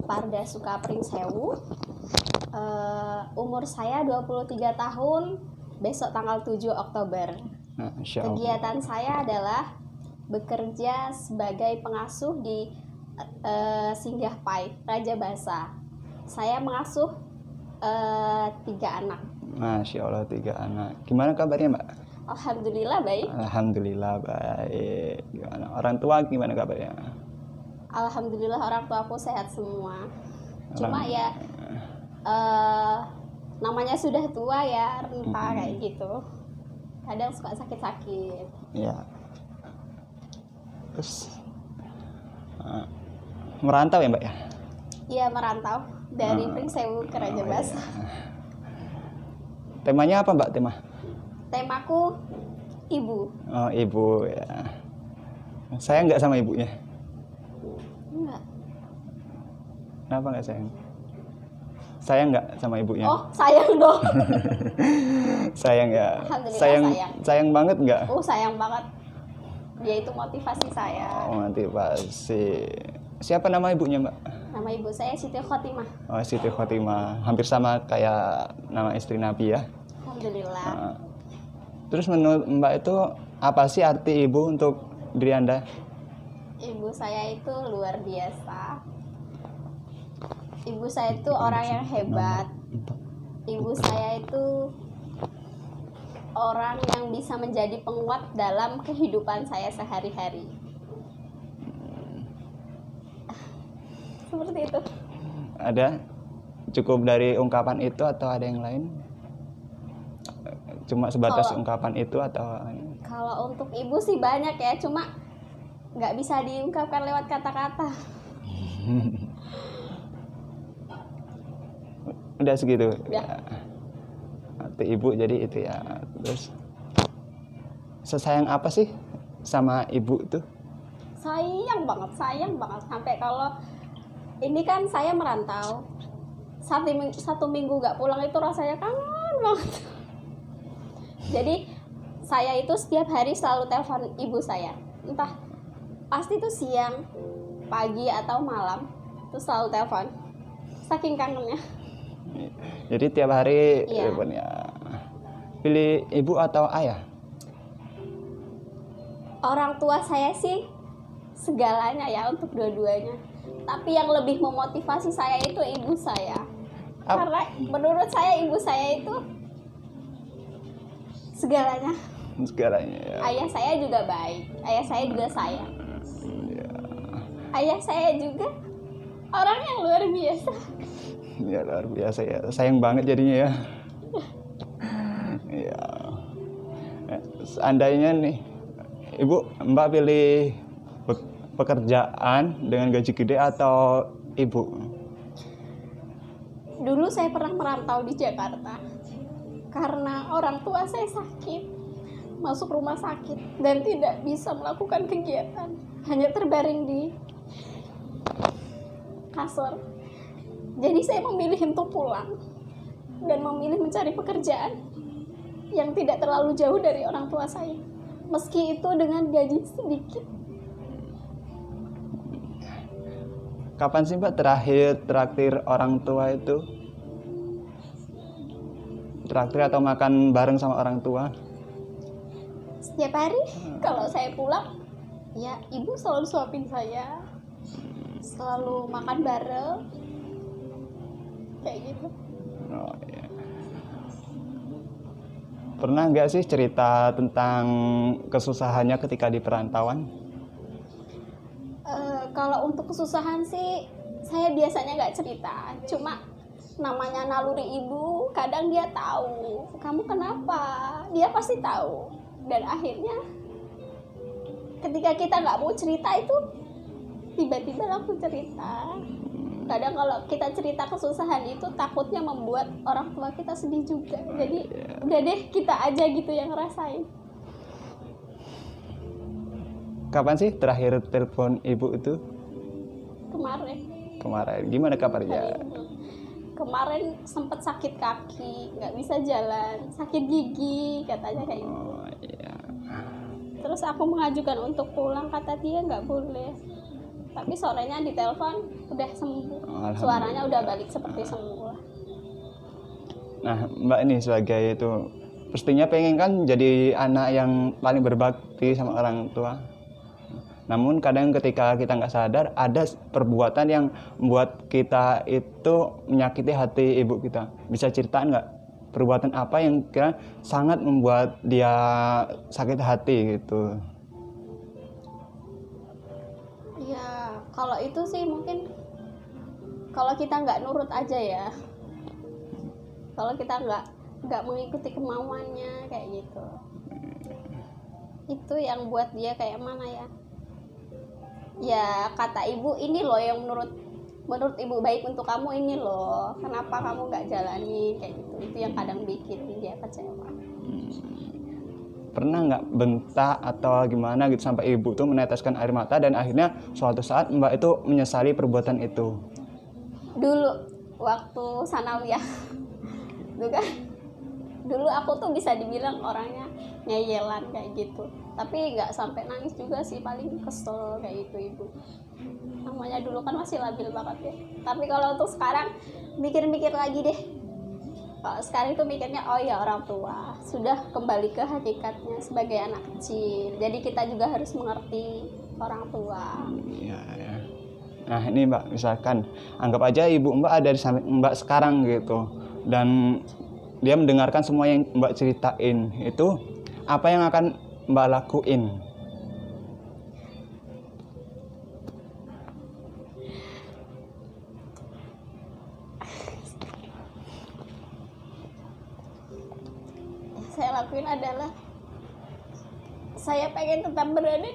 Parda Sukapring Sewu. Umur saya 23 tahun, besok tanggal 7 Oktober. Kegiatan saya adalah bekerja sebagai pengasuh di Singgah Pai, Raja Basa. Saya mengasuh 3 anak. Masya Allah, 3 anak. Gimana kabarnya, Mbak? Alhamdulillah baik. Alhamdulillah baik. Gimana? Orang tua gimana kabarnya? Alhamdulillah orang tuaku sehat semua. Cuma ya namanya sudah tua ya, renta kayak gitu. Kadang suka sakit-sakit. Iya. Terus merantau ya, Mbak ya? Iya, merantau dari Pringsewu ke Raja Basa. Iya. Temanya apa, Mbak, tema? Temaku ibu. Oh, ibu ya. Saya nggak sama ibunya. Enggak. Kenapa nggak sayang? Sayang nggak sama ibunya? Oh, sayang dong. Sayang ya. Alhamdulillah sayang. sayang. Sayang banget nggak? Oh, sayang banget. Dia itu motivasi saya. Oh, motivasi. Siapa nama ibunya, Mbak? Nama ibu saya Siti Khotimah. Oh, Siti Khotimah. Hampir sama kayak nama istri Nabi ya. Alhamdulillah. Terus menurut Mbak itu apa sih arti ibu untuk diri Anda? Ibu saya itu luar biasa. Ibu saya itu orang yang hebat. Ibu saya itu orang yang bisa menjadi penguat dalam kehidupan saya sehari-hari. Seperti itu. Ada? Cukup dari ungkapan itu atau ada yang lain? Cuma sebatas ungkapan itu atau? Kalau untuk ibu sih banyak ya, cuma nggak bisa diungkapkan lewat kata-kata. Udah segitu. Ya. Arti ibu jadi itu ya. Terus sesayang apa sih sama ibu tuh? Sayang banget sampai kalau ini kan saya merantau. Satu minggu nggak pulang itu rasanya kangen banget. Jadi saya itu setiap hari selalu telepon ibu saya. Entah pasti tuh siang, pagi atau malam tuh selalu telepon. Saking kangennya. Jadi tiap hari Iya. teleponnya. Pilih ibu atau ayah? Orang tua saya sih segalanya ya untuk dua-duanya. Tapi yang lebih memotivasi saya itu ibu saya. Karena menurut saya ibu saya itu segalanya. Segalanya ya. Ayah saya juga baik. Ayah saya juga sayang. Ya. Ayah saya juga orang yang luar biasa. Ya luar biasa ya. Sayang banget jadinya ya. Ya. Seandainya nih, Mbak pilih pekerjaan dengan gaji gede atau ibu? Dulu saya pernah merantau di Jakarta karena orang tua saya sakit, masuk rumah sakit dan tidak bisa melakukan kegiatan, hanya terbaring di kasur. Jadi saya memilih untuk pulang dan memilih mencari pekerjaan yang tidak terlalu jauh dari orang tua saya, meski itu dengan gaji sedikit. Kapan sih Mbak terakhir traktir orang tua itu? Traktir atau makan bareng sama orang tua? Setiap hari kalau saya pulang, ya ibu selalu suapin saya, selalu makan bareng, kayak gitu. Oh, iya. Pernah nggak sih cerita tentang kesusahannya ketika di perantauan? Kalau untuk kesusahan sih saya biasanya nggak cerita, cuma namanya naluri ibu, kadang dia tahu kamu kenapa, dia pasti tahu, dan akhirnya ketika kita nggak mau cerita itu tiba-tiba langsung cerita. Kadang kalau kita cerita kesusahan itu takutnya membuat orang tua kita sedih juga, jadi udah deh kita aja gitu yang ngerasain. Kapan sih terakhir telepon ibu itu? Kemarin. Gimana kabarnya? Kemarin sempat sakit kaki, nggak bisa jalan, sakit gigi katanya kayak gitu. Oh, iya. Terus aku mengajukan untuk pulang, kata dia nggak boleh. tapi sorenya ditelepon udah sembuh, suaranya udah balik seperti semula. Nah, Mbak ini sebagai itu pastinya pengen kan jadi anak yang paling berbakti sama orang tua. Namun kadang ketika kita nggak sadar ada perbuatan yang membuat kita itu menyakiti hati ibu kita. Bisa ceritain nggak perbuatan apa yang kira sangat membuat dia sakit hati gitu? Ya kalau itu sih mungkin kalau kita nggak nurut aja ya, kalau kita nggak mengikuti kemauannya kayak gitu, itu yang buat dia kayak mana ya? Ya kata ibu ini loh yang menurut ibu baik untuk kamu ini loh, kenapa kamu nggak jalani kayak gitu, itu yang kadang bikin dia kecewa. Pernah nggak bentak atau gimana gitu sampai ibu tuh meneteskan air mata dan akhirnya suatu saat Mbak itu menyesali perbuatan itu? Dulu waktu sanawiyah itu kan, dulu aku tuh bisa dibilang orangnya ngeyelan kayak gitu, tapi nggak sampai nangis juga sih, paling kesel kayak gitu ibu. Namanya dulu kan masih labil banget ya. Tapi kalau untuk sekarang mikir-mikir lagi deh. Kalau sekarang itu mikirnya oh ya orang tua sudah kembali ke hakikatnya sebagai anak kecil. Jadi kita juga harus mengerti orang tua. Ya, ya. Nah ini Mbak, misalkan anggap aja ibu Mbak ada di samping Mbak sekarang gitu, dan dia mendengarkan semua yang Mbak ceritain, itu apa yang akan Mbak lakuin? Saya lakuin adalah saya pengen tetap berada